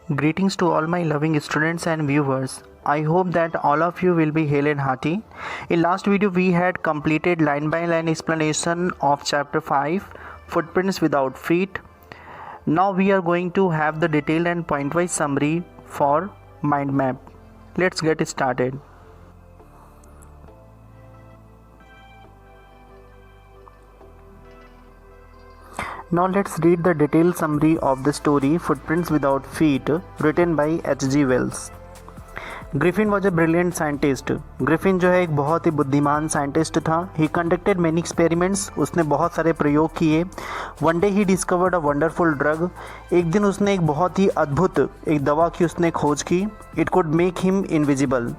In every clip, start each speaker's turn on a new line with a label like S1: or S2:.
S1: Greetings to all my loving students and viewers. I hope that all of you will be hale and hearty. In last video we had completed line by line explanation of chapter 5 Footprints Without Feet. Now we are going to have the detailed and point wise summary for mind map. Let's get started. Now let's read the detailed summary of the story Footprints Without Feet, written by H.G. Wells. Griffin was a brilliant scientist. Griffin जो है एक बहुत ही बुद्धिमान scientist था। ही conducted many experiments, उसने बहुत सारे प्रयोग किए। One day he discovered a wonderful drug, एक दिन उसने एक बहुत ही अद्भुत एक दवा की उसने खोज की। It could make him invisible,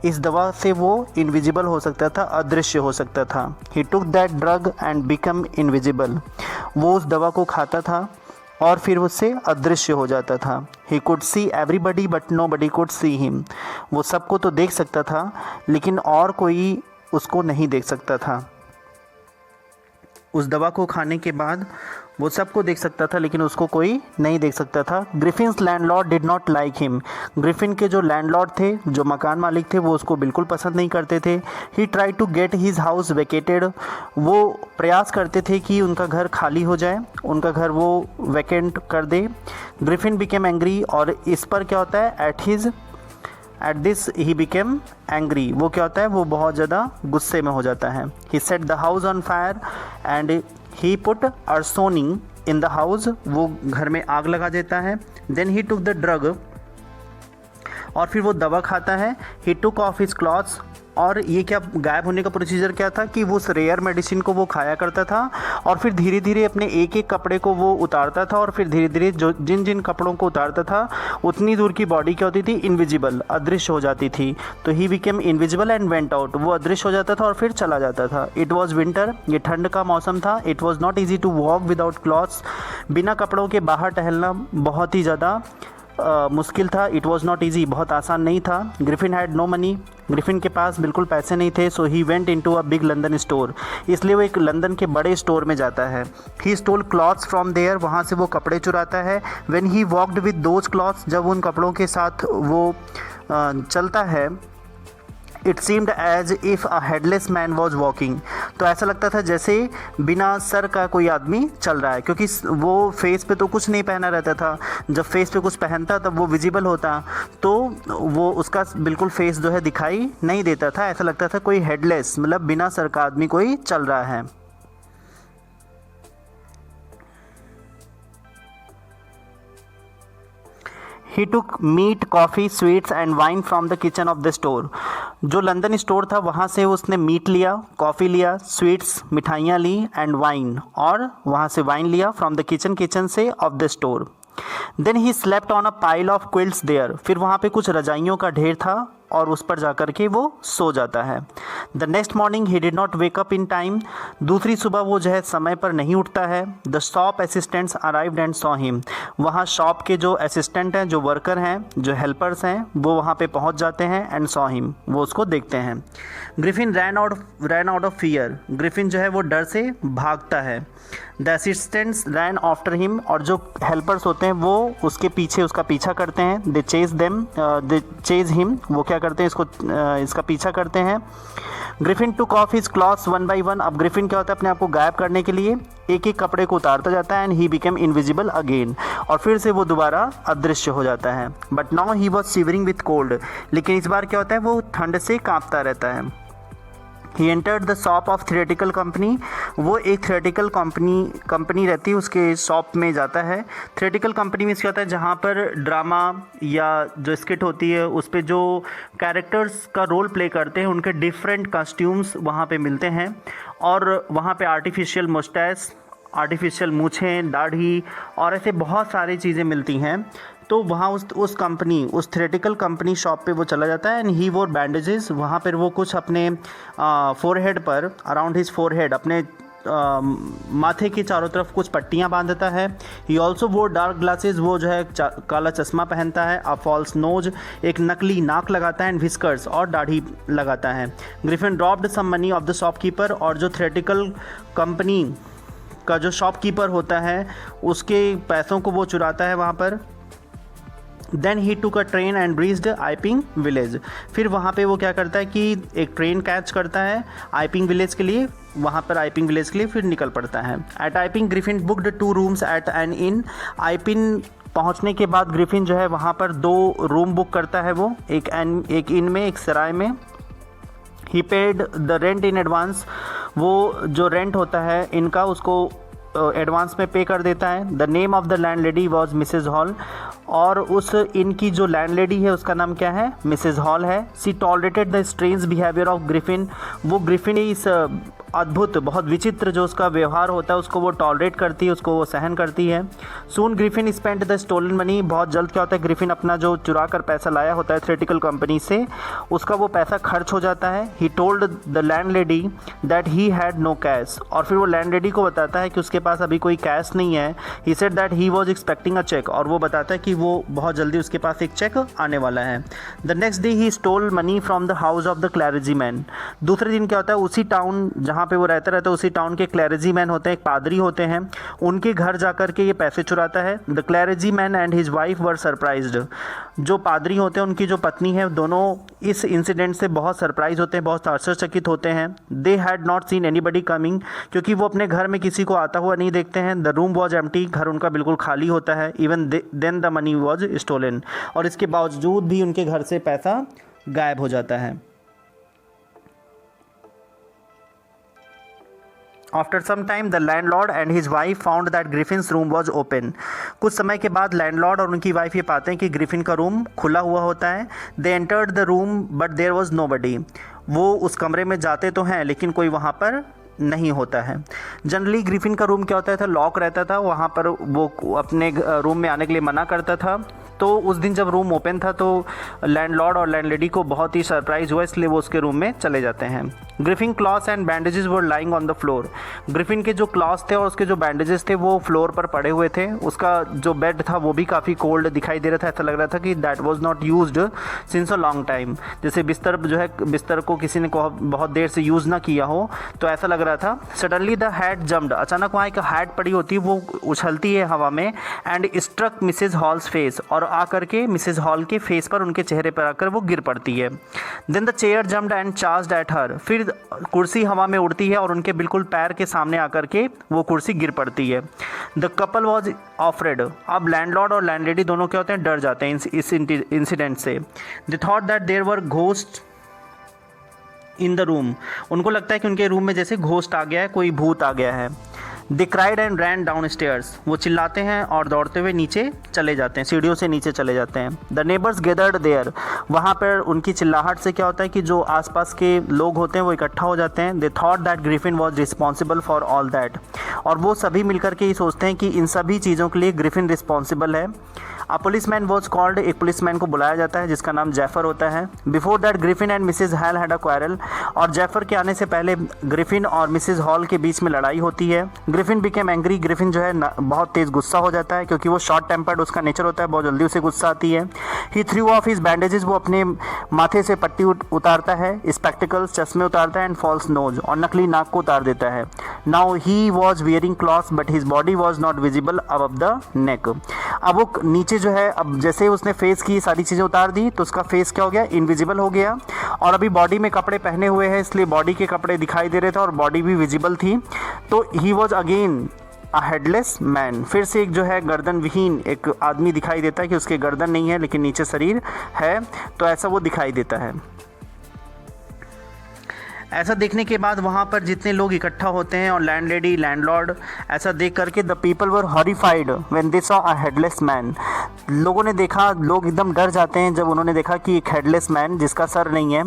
S1: इस दवा से वो इनविजिबल हो सकता था, अदृश्य हो सकता था। He took that drug and become invisible, वो उस दवा को खाता था और फिर उससे अदृश्य हो जाता था। He could see everybody but nobody could see him, वो सबको तो देख सकता था लेकिन और कोई उसको नहीं देख सकता था। उस दवा को खाने के बाद वो सबको देख सकता था लेकिन उसको कोई नहीं देख सकता था। Griffin's landlord did not like him, Griffin के जो लैंडलॉर्ड थे, जो मकान मालिक थे, वो उसको बिल्कुल पसंद नहीं करते थे। He try to get his house vacated, वो प्रयास करते थे कि उनका घर खाली हो जाए, उनका घर वो वैकेंट कर दे। ग्रिफिन बिकेम एंग्री, और इस पर क्या होता है, at this he became angry, वो क्या होता है, वो बहुत ज़्यादा गुस्से में हो जाता है। He set the house on fire and he put arsoning in the house, वो घर में आग लगा देता है। Then he took the drug, और फिर वो दवा खाता है। He took off his clothes, और ये क्या गायब होने का प्रोसीजर क्या था कि वो उस रेयर मेडिसिन को वो खाया करता था और फिर धीरे धीरे अपने एक एक कपड़े को वो उतारता था, और फिर धीरे धीरे जो जिन जिन कपड़ों को उतारता था उतनी दूर की बॉडी क्या होती थी, इनविजिबल, अदृश्य हो जाती थी। तो ही became invisible and went out, वो अदृश्य हो जाता था और फिर चला जाता था। इट वॉज विंटर, ये ठंड का मौसम था। It was not easy to walk without clothes, बिना कपड़ों के बाहर टहलना बहुत ही ज़्यादा मुश्किल था। इट वॉज नॉट ईजी, बहुत आसान नहीं था। Griffin had no money, Griffin के पास बिल्कुल पैसे नहीं थे। So he went into a big London store, इसलिए वो एक लंदन के बड़े स्टोर में जाता है। He stole clothes from there, वहाँ से वो कपड़े चुराता है। When he walked with those clothes, जब उन कपड़ों के साथ वो चलता है, it seemed as if a headless man was walking, तो ऐसा लगता था जैसे बिना सर का कोई आदमी चल रहा है, क्योंकि वो फेस पे तो कुछ नहीं पहना रहता था। जब फेस पे कुछ पहनता तब वो विजिबल होता, तो वो उसका बिल्कुल फेस जो है दिखाई नहीं देता था। ऐसा लगता था कोई हेडलेस, मतलब बिना सर का आदमी कोई चल रहा है। He took meat, coffee, sweets and wine from the kitchen of the store, जो लंदन स्टोर था वहाँ से उसने मीट लिया, कॉफ़ी लिया, स्वीट्स मिठाइयाँ ली, एंड वाइन, और वहाँ से वाइन लिया फ्रॉम द किचन से of the store. Then he slept on a pile of quilts there, फिर वहाँ पे कुछ रजाइयों का ढेर था और उस पर जाकर के वो सो जाता है। The next morning he did not wake up in time, दूसरी सुबह वो जो है समय पर नहीं उठता है। The shop assistants arrived and saw him, वहाँ शॉप के जो असिस्टेंट हैं, जो वर्कर हैं, जो हेल्पर्स हैं, वो वहाँ पे पहुँच जाते हैं। एंड सॉ हिम, वो उसको देखते हैं। Griffin ran out of fear, Griffin जो है वो डर से भागता है। The assistants rain after him, और जो हेल्पर्स होते हैं वो उसके पीछे उसका पीछा करते हैं। दे चेज हिम, वो क्या करते हैं, इसका पीछा करते हैं। Griffin took off his clothes one by one, अब ग्रिफिन क्या होता है, अपने आप को गायब करने के लिए एक एक कपड़े को उतारता जाता है। And he became invisible again, और फिर से वो दोबारा अदृश्य हो जाता है। But now he was shivering with cold, लेकिन इस बार क्या होता है, वो ठंड से कांपता रहता है। He entered the shop of theatrical company, वो एक थिएटिकल कंपनी रहती है, उसके शॉप में जाता है। थिएटिकल कंपनी में क्या होता है, जहाँ पर ड्रामा या जो स्किट होती है उस पर जो कैरेक्टर्स का रोल प्ले करते हैं उनके डिफरेंट कॉस्ट्यूम्स वहाँ पे मिलते हैं, और वहाँ पे आर्टिफिशियल मुस्टैच, आर्टिफिशियल मूछें, दाढ़ी और ऐसे बहुत सारी चीज़ें मिलती हैं। तो वहाँ उस थिएटिकल कंपनी शॉप पे वो चला जाता है। एंड ही वोर बैंडेजेस, वहाँ पर वो कुछ अपने फोरहेड पर, अराउंड हिज फोरहेड, अपने माथे के चारों तरफ कुछ पट्टियाँ बांधता है। ही ऑल्सो वो डार्क ग्लासेस, वो जो है काला चश्मा पहनता है। अ फॉल्स नोज, एक नकली नाक लगाता है। एंड विस्कर्स, और दाढ़ी लगाता है। Griffin dropped some money of the shopkeeper, और जो थिएटिकल कंपनी का जो शॉपकीपर होता है उसके पैसों को वो चुराता है वहाँ पर। Then he took a train and reached Iping village. फिर वहाँ पे वो क्या करता है कि एक ट्रेन कैच करता है आइपिंग विलेज के लिए, वहाँ पर आइपिंग विलेज के लिए फिर निकल पड़ता है। At Iping Griffin booked 2 rooms at an inn. Iping पहुँचने के बाद ग्रिफिन जो है वहाँ पर 2 रूम बुक करता है वो, एक इन में, एक सराय में। He paid the rent in advance. वो जो रेंट होता है इनका उसको एडवांस में पे कर देता है। The name of the landlady was Mrs Hall. और उस इनकी जो लैंड लेडी है उसका नाम क्या है? मिसेज हॉल है। She tolerated the strange behaviour of Griffin. वो ग्रिफिन इस अद्भुत, बहुत विचित्र जो उसका व्यवहार होता है उसको वो टॉलरेट करती है, उसको वो सहन करती है। Soon Griffin spent the stolen money. बहुत जल्द क्या होता है, ग्रिफिन अपना जो चुरा कर पैसा लाया होता है थ्रेटिकल कंपनी से, उसका वो पैसा खर्च हो जाता है। He told the landlady that he had no cash. और फिर वो लैंड लेडी को बताता है कि उसके पास अभी कोई कैश नहीं है। He said that he was expecting a cheque. और वो बताता है कि वो बहुत जल्दी उसके पास एक चेक आने वाला है। The next day he stole money from the house of the clergyman. दूसरे दिन क्या होता है, उसी टाउन जहाँ पे वो रहता है उसी टाउन के क्लैरिजी मैन होते हैं, एक पादरी होते हैं, उनके घर जाकर के ये पैसे चुराता है। The clergyman and his wife were surprised. जो पादरी होते हैं उनकी जो पत्नी है, दोनों इस इंसिडेंट से बहुत सरप्राइज होते हैं, बहुत आश्चर्यचकित होते हैं। They had not seen anybody coming. क्योंकि वो अपने घर में किसी को आता हुआ नहीं देखते हैं। The room was empty. घर उनका बिल्कुल खाली होता है। Even then the money was stolen. और इसके बावजूद भी उनके घर से पैसा गायब हो जाता है। After some time, the landlord and his wife found that Griffin's room was open. कुछ समय के बाद लैंडलॉर्ड और उनकी वाइफ ये पाते हैं कि ग्रिफिन का रूम खुला हुआ होता है। They entered the room, but there was nobody. वो उस कमरे में जाते तो हैं लेकिन कोई वहाँ पर नहीं होता है। जनरली ग्रिफिन का रूम क्या होता था, लॉक रहता था, वहाँ पर वो अपने रूम में आने के लिए मना करता था। तो उस दिन जब रूम ओपन था तो लैंडलॉर्ड और लैंडलेडी को बहुत ही सरप्राइज हुआ, इसलिए वो उसके रूम में चले जाते हैं। Griffin clothes and bandages were lying on the floor. Griffin के जो क्लॉथ्स थे और उसके जो बैंडेजेस थे वो फ्लोर पर पड़े हुए थे। उसका जो बेड था वो भी काफ़ी कोल्ड दिखाई दे रहा था। ऐसा लग रहा था कि that was not used since a long time. जैसे बिस्तर जो है, बिस्तर को किसी ने बहुत देर से यूज़ ना किया हो, तो ऐसा लग रहा था। Suddenly the hat jumped. अचानक वहाँ एक हैट पड़ी होती है, वो उछलती है हवा में and struck Mrs Hall's face. और आकर के मिसेज हॉल के फेस पर, उनके चेहरे पर आकर वो गिर पड़ती है। Then the chair jumped and charged at her. फिर कुर्सी हवा में उड़ती है और उनके बिल्कुल पैर के सामने आकर के वो कुर्सी गिर पड़ती है। The couple was offered. अब लैंडलॉर्ड और लैंडलेडी दोनों क्या होते हैं, डर जाते हैं इस इंसिडेंट से। They thought that there were ghost in the room. उनको लगता है कि उनके रूम में जैसे घोस्ट आ गया है, कोई भूत आ गया है। दे cried and ran down stairs. वो चिल्लाते हैं और दौड़ते हुए नीचे चले जाते हैं, सीढ़ियों से नीचे चले जाते हैं। The neighbours gathered there. वहाँ पर उनकी चिल्लाहट से क्या होता है कि जो आसपास के लोग होते हैं वो इकट्ठा हो जाते हैं। दे thought that Griffin was responsible for all that. और वो सभी मिलकर के ये सोचते हैं कि इन सभी चीज़ों के लिए ग्रिफिन रिस्पॉन्सिबल है। A policeman was called. एक पुलिसमैन को बुलाया जाता है जिसका नाम जैफर होता है। Before that Griffin and Mrs Hall had a quarrel. और जैफर के आने से पहले ग्रिफिन और मिसेज हॉल के बीच में लड़ाई होती है। Griffin became angry. ग्रिफिन जो है बहुत तेज़ गुस्सा हो जाता है क्योंकि वो शॉर्ट टेम्पर्ड उसका नेचर होता है, बहुत जल्दी उसे गुस्सा आती है। ही थ्रू ऑफ हिज बैंडेजेस। वो अपने माथे से पट्टी उतारता है, स्पेक्टिकल्स चश्मे उतारता है एंड फॉल्स नोज, और नकली नाक को उतार देता है। Now he was wearing clothes but his body was not visible above the neck. अब वो नीचे जो है, अब जैसे उसने फेस की सारी चीज़ें उतार दी तो उसका फेस क्या हो गया, इनविजिबल हो गया। और अभी बॉडी में कपड़े पहने हुए हैं इसलिए बॉडी के कपड़े दिखाई दे रहे थे और बॉडी भी विजिबल थी। तो he was again a headless man. फिर से एक जो है गर्दन विहीन एक आदमी दिखाई देता है कि उसके गर्दन नहीं है लेकिन नीचे शरीर है, तो ऐसा वो दिखाई देता है। ऐसा देखने के बाद वहाँ पर जितने लोग इकट्ठा होते हैं और लैंडलेडी लैंडलॉर्ड ऐसा देख करके the people were horrified when they saw a headless man. लोगों ने देखा, लोग एकदम डर जाते हैं जब उन्होंने देखा कि एक हेडलेस मैन जिसका सर नहीं है,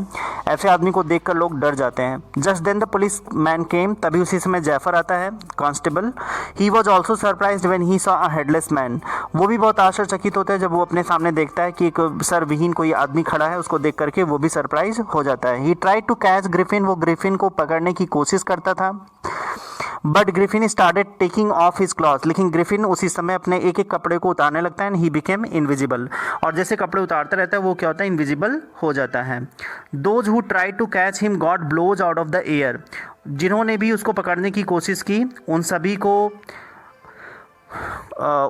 S1: ऐसे आदमी को देखकर लोग डर जाते हैं। Just then the policeman came. तभी उसी समय जैफर आता है, constable. He was also surprised when he saw a headless man. वो भी बहुत आश्चर्यचकित होता है जब वो अपने सामने देखता है कि एक सर विहीन कोई आदमी खड़ा है, उसको देख करके वो भी सरप्राइज हो जाता है। He tried to catch Griffin. वो ग्रिफिन को पकड़ने की कोशिश करता था but Griffin started taking off his cloth. लेकिन ग्रिफिन उसी समय अपने एक एक कपड़े को उतारने लगता है एंड ही बिकेम इनविजिबल। और जैसे कपड़े उतारता रहता है वो क्या होता है, इनविजिबल हो जाता है। Those who try to catch him got blows out of the air. जिन्होंने भी उसको पकड़ने की कोशिश की उन सभी को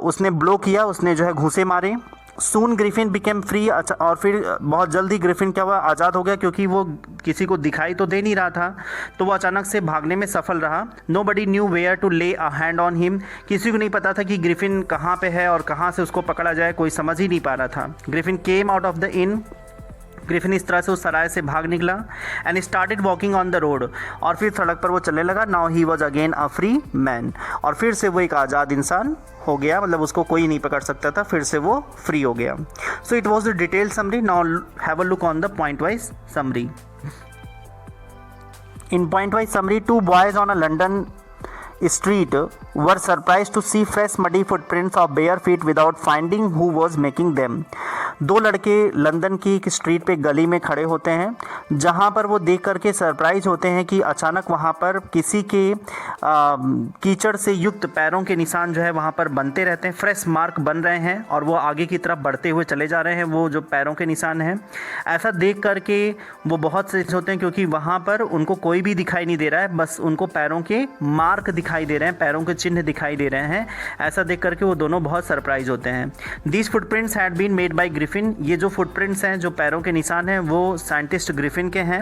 S1: उसने ब्लो किया, उसने जो है घूंसे मारे। सून ग्रिफिन बिकेम फ्री, और फिर बहुत जल्दी ग्रिफिन क्या हुआ, आज़ाद हो गया, क्योंकि वो किसी को दिखाई तो दे नहीं रहा था, तो वो अचानक से भागने में सफल रहा। Nobody knew where to lay a hand on him, किसी को नहीं पता था कि ग्रिफिन कहाँ पे है और कहाँ से उसको पकड़ा जाए, कोई समझ ही नहीं पा रहा था। Griffin came out of the in, Griffin इस तरह से उस सराय से भाग निकला। And started walking on the road, और फिर सड़क पर वो चलने लगा। Now he was again a free man, और फिर से वो एक आज़ाद इंसान हो गया, मतलब उसको कोई नहीं पकड़ सकता था, फिर से वो फ्री हो गया। So it was the detail summary. Now have a look on the point wise summary. In point-wise summary, two boys on a London street were surprised to see fresh muddy footprints of bare feet without finding who was making them. दो लड़के London की एक street पे गली में खड़े होते हैं, जहां पर वो देख करके सरप्राइज होते हैं कि अचानक वहां पर किसी के कीचड़ से युक्त पैरों के निशान जो है वहां पर बनते रहते हैं, फ्रेश मार्क बन रहे हैं और वो आगे की तरफ बढ़ते हुए चले जा रहे हैं, वो जो पैरों के निशान हैं। ऐसा देख करके वो बहुत से होते हैं, क्योंकि वहाँ पर उनको कोई भी दिखाई नहीं दे रहा है, बस उनको पैरों के मार्क दिखाई दे रहे हैं, पैरों के चिन्ह दिखाई दे रहे हैं। ऐसा देख करके वो दोनों बहुत सरप्राइज होते हैं। These footprints had been made by Griffin, ये जो फुटप्रिंट्स हैं, जो पैरों के निशान हैं, वो साइंटिस्ट ग्रिफिन के हैं।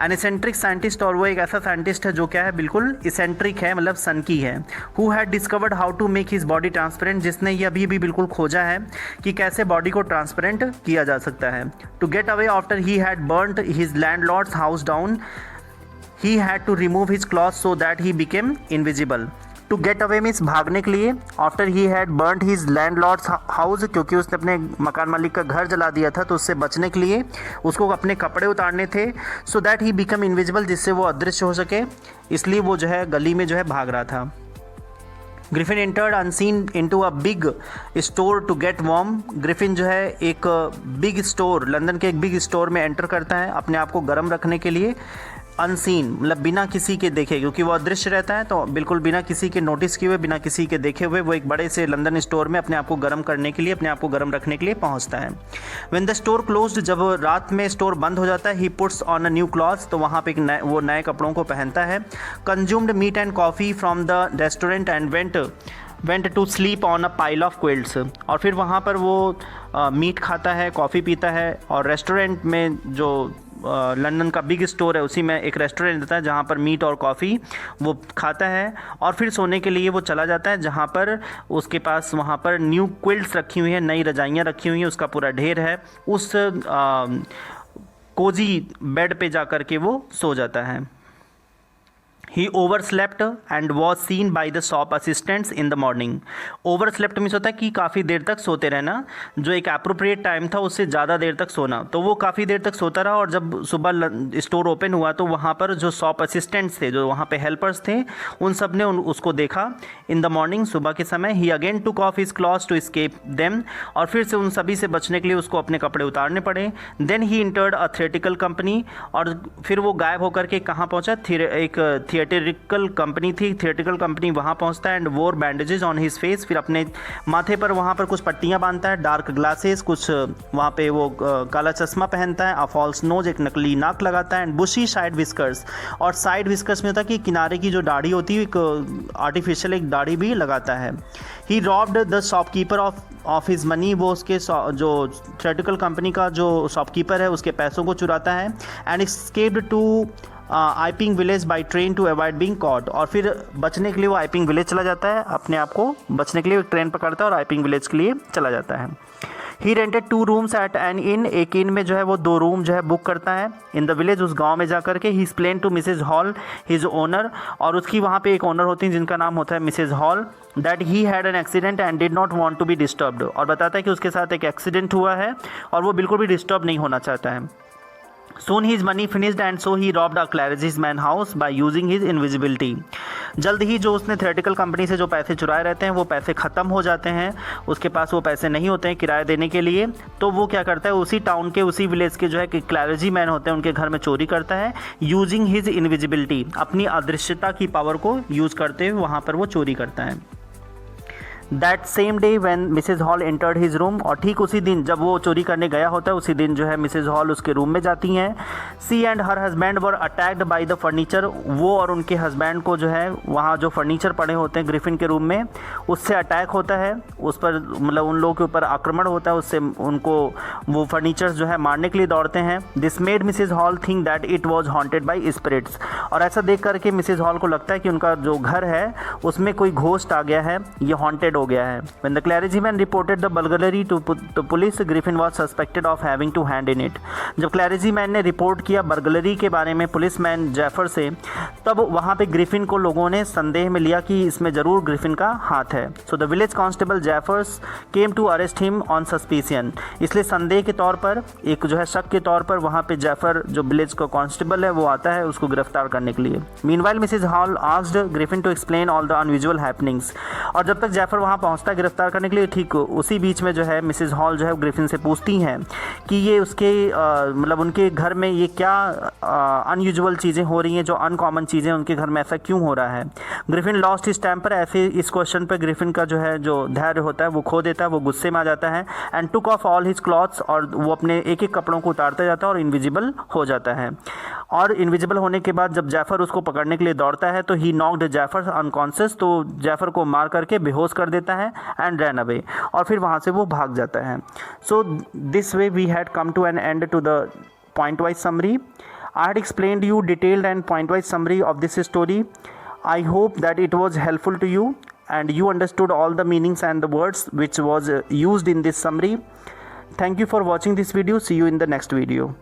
S1: एन इसेंट्रिक साइंटिस्ट, और वो एक ऐसा साइंटिस्ट है जो क्या है, बिल्कुल इसेंट्रिक है, मतलब सन की है। Who had discovered how to make his body transparent, जिसने ये अभी भी बिल्कुल खोजा है कि कैसे बॉडी को ट्रांसपेरेंट किया जा सकता है। To get away after he had burned his landlord's house down, he had to remove his clothes so that he became invisible. To get away means भागने के लिए। After he had burned his landlord's house, क्योंकि उसने अपने मकान मालिक का घर जला दिया था, तो उससे बचने के लिए उसको अपने कपड़े उतारने थे। सो दैट ही बिकम इनविजिबल, जिससे वो अदृश्य हो सके, इसलिए वो जो है गली में जो है भाग रहा था। Griffin entered unseen into a big store to get warm, Griffin जो है एक बिग स्टोर, लंदन के एक बिग स्टोर में एंटर करता है अपने आप को गर्म रखने के लिए। अनसीन मतलब बिना किसी के देखे, क्योंकि वो अदृश्य रहता है, तो बिल्कुल बिना किसी के नोटिस किए हुए, बिना किसी के देखे हुए वो एक बड़े से लंदन स्टोर में अपने आप को गर्म करने के लिए, अपने आप को गर्म रखने के लिए पहुंचता है। व्हेन द स्टोर क्लोज्ड, जब रात में स्टोर बंद हो जाता है, he puts on a new clothes, तो वहाँ पे वो नए कपड़ों को पहनता है। Consumed meat and coffee from the restaurant and went to sleep on a pile of quilts, और फिर वहाँ पर वो मीट खाता है, कॉफ़ी पीता है, और रेस्टोरेंट में जो लंदन का बिग स्टोर है उसी में एक रेस्टोरेंट देता है जहाँ पर मीट और कॉफ़ी वो खाता है, और फिर सोने के लिए वो चला जाता है, जहाँ पर उसके पास वहाँ पर न्यू क्विल्ट्स रखी हुई हैं, नई रजाइयाँ रखी हुई हैं, उसका पूरा ढेर है। उस कोजी बेड पे जा कर के वो सो जाता है। He overslept and was seen by the shop assistants in the morning. Overslept means होता है कि काफ़ी देर तक सोते रहना, जो एक अप्रोप्रिएट टाइम था उससे ज़्यादा देर तक सोना, तो वो काफ़ी देर तक सोता रहा, और जब सुबह स्टोर ओपन हुआ तो वहाँ पर जो शॉप असिस्टेंट्स थे, जो वहाँ पे हेल्पर्स थे, उन सब ने उसको देखा। इन द मॉर्निंग, सुबह के समय, he again took off his clothes to escape them, और फिर से उन सभी से बचने के लिए उसको अपने कपड़े उतारने पड़े। Then he entered a theatrical company, और फिर वो गायब होकर के कहाँ पहुँचा, एक थिएटिकल कंपनी थी, थिएटिकल कंपनी वहाँ पहुँचता है। एंड वोर बैंडेजेस ऑन हिज फेस, फिर अपने माथे पर वहाँ पर कुछ पट्टियाँ बांधता है, डार्क ग्लासेस, कुछ वहाँ पे वो काला चश्मा पहनता है, अ फॉल्स नोज, एक नकली नाक लगाता है, एंड बुशी साइड विस्कर्स, और साइड विस्कर्स में होता है कि किनारे की जो दाढ़ी होती है, एक आर्टिफिशियल एक दाढ़ी भी लगाता है। He robbed the shopkeeper of his money, वो उसके जो थिएटिकल कंपनी का जो शॉपकीपर है उसके पैसों को चुराता है। And escaped to Iping village by train to avoid being caught, और फिर बचने के लिए वो आइपिंग विलेज चला जाता है, अपने आप को बचने के लिए ट्रेन पकड़ता है और आइपिंग विलेज के लिए चला जाता है। ही रेंटेड 2 रूम्स एट एन इन, एक इन में जो है वो 2 रूम जो है बुक करता है इन द विलेज, उस गांव में जा करके। He explain to Mrs Hall his owner, और उसकी वहाँ पे एक ओनर होती हैं जिनका नाम होता है Mrs Hall, that he had an accident and did not want to be disturbed, और बताता है कि उसके साथ एक एक्सीडेंट हुआ है और वो बिल्कुल भी डिस्टर्ब नहीं होना चाहता है। Soon his money finished and so he robbed a clergyman's house by using his invisibility. जल्द ही जो उसने थिएटिकल कंपनी से जो पैसे चुराए रहते हैं वो पैसे ख़त्म हो जाते हैं, उसके पास वो पैसे नहीं होते हैं किराया देने के लिए, तो वो क्या करता है, उसी टाउन के उसी विलेज के जो है कि क्लैरिजीमैन होते हैं उनके घर में चोरी करता है, यूजिंग हिज इनविजिबिलिटी, अपनी अदृश्यता की पावर को यूज़ करते हुए वहाँ पर वो चोरी करता है। That same day when Mrs Hall entered his room, और ठीक उसी दिन जब वो चोरी करने गया होता है उसी दिन जो है मिसेज हॉल उसके रूम में जाती हैं। She and her husband were attacked by the furniture, वो और उनके हस्बैंड को जो है वहाँ जो फर्नीचर पड़े होते हैं ग्रिफिन के रूम में उससे अटैक होता है, उस पर मतलब उन लोगों के ऊपर आक्रमण होता है, उससे उनको वो फर्नीचर्स जो है मारने के लिए दौड़ते हैं। This made Mrs Hall think that it was haunted by spirits, और ऐसा देख करके मिसेज हॉल को लगता है कि उनका जो घर है उसमें कोई घोस्ट आ गया है, ये हॉन्टेड हो गया है। When the clergyman reported the burglary to the police, Griffin was suspected of having to hand in it. जब क्लैरिजीमैन ने रिपोर्ट किया बर्गलरी के बारे में पुलिसमैन जैफर से, तब वहाँ पे ग्रिफिन को लोगों ने संदेह में लिया कि इसमें ज़रूर ग्रिफिन का हाथ है। So the village constable Jaffers came to arrest him on suspicion, इसलिए संदेह के तौर पर, एक जो है शक के तौर पर वहाँ पे जैफर जो विलेज का कांस्टेबल है वो आता है उसको गिरफ्तार करने के लिए। Meanwhile Mrs Hall asked Griffin to explain all the unusual happenings, और जब तक जैफर वहाँ पहुँचता है गिरफ्तार करने के लिए, ठीक उसी बीच में जो है मिसेज हॉल जो है ग्रिफिन से पूछती हैं कि ये उसके मतलब उनके घर में ये क्या अनयूजुअल चीज़ें हो रही हैं, जो अनकॉमन चीज़ें उनके घर में ऐसा क्यों हो रहा है। ग्रिफिन लॉस्ट हिज टेम्पर, ऐसे इस क्वेश्चन पर ग्रिफिन का जो है जो धैर्य होता है वो खो देता है, वो गुस्से में आ जाता है। And took off all his clothes, और वो अपने एक एक कपड़ों को उतारता जाता है और इनविजिबल हो जाता है। और इनविजिबल होने के बाद जब जैफर उसको पकड़ने के लिए दौड़ता है तो ही नॉक्ड जैफर अनकॉन्शियस, तो जैफर को मार करके बेहोश कर देता है एंड रैन अवे, और फिर वहाँ से वो भाग जाता है। So this way we had come to an end to the point wise summary. I had explained you detailed and point wise summary of this story. I hope that it was helpful to you and you understood all the meanings and the words which was used in this summary. Thank you for watching this video. See you in the next video.